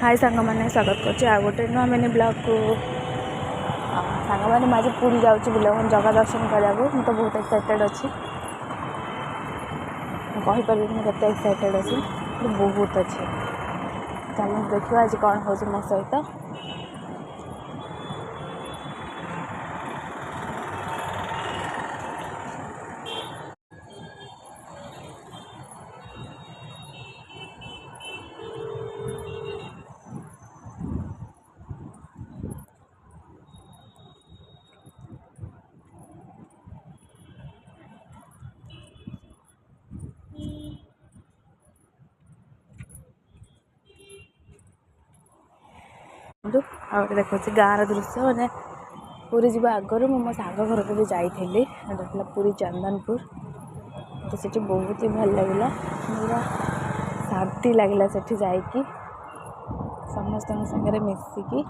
हाय सांग मैंने स्वागत कर गोटे नुआ मिनी ब्लॉग को सांग मैंने आज पूरी जाऊँगी बुलाऊँ जगह दर्शन कराया मुझे तो बहुत एक्साइटेड अच्छी कहीपर मुझे एक्साइटेड अच्छी बहुत अच्छे चलो देखिए आज कौन हो मो सहित आगे देखो गाँव दृश्य मैंने पूरी जी आगु मो सांग घर को भी जाइली पूरी चंदनपुर तो सेठी बहुत ही भल लगे पूरा शांति लगला सेठी जाइकी समस्त सागर मिसिकी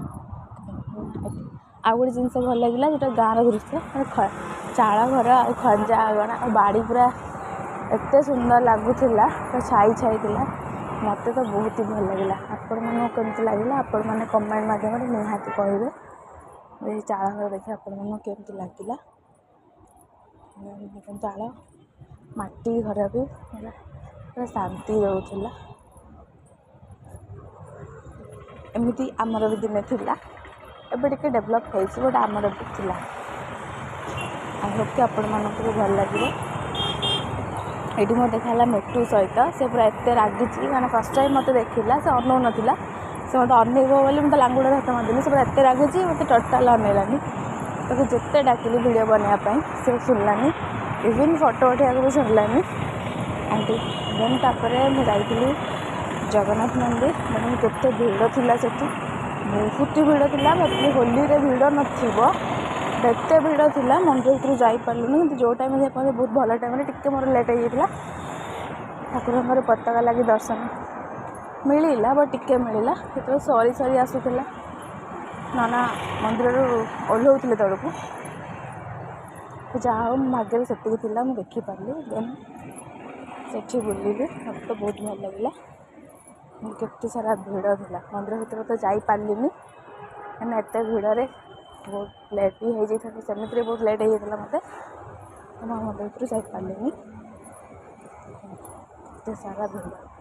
आउ गोटे जिन भल लगे जो गाँव दृश्य चाल घर आ खंजा आगणा बाड़ी पूरा एत सुंदर लगुला छाई छाई थी मत तो बहुत ही भल लगे आपण मन केमती लगे आपण मैंने कमेंट मध्यम निहाती कहे चाल घर देखिए आपण मन केमती लगे चाल माटी घर भी पूरा शांति रोला एमती आमर भी दिने थिला एबे टिके डेवलप होइछि बट आमर भी थिला आई होप कि आपण मानक भी भल लगे ये मो देखा मेटू सहित से पूरा एत रागी मैंने फर्स्ट टाइम मत देखला से अनौ नाला से मत अनेब बोली मतलब लांगुड़ हाथ मारदेली से पूरा एत रागी मत टोटाल अनेलानी तो जिते डाकिली वीडियो बनवाई से शुणलानी इवन फोटो उठाया भी शुणलानी आंटी देन तापर मुझे जगन्नाथ मंदिर मैंने केते भीड़ थिला सेठी बहुत भीड़ थिला भाई होली रे भीड़ नथिबो एत भीड़ थिला मंदिर भीतर जापारूनी कि जो टाइम पहुँचे बहुत भल टाइम टिके मोर लेट हो ठाकुर पताका लगी दर्शन मिलला बट टिके मिलला तो सरी सरी आसूला नाना मंदिर ओह्लौले तौक जहाँ भाग्य से मुझे देखिपारि देन से बुलिली मत तो बहुत भल लगे केते सारा भीड़ थिला मंदिर भीतर तो जापारे मैंने एत भीड़ बहुत लेट भी हो जाता सेमती बहुत लेट हो जाता मत मंदिर भीतर जापारे सारा भीड़।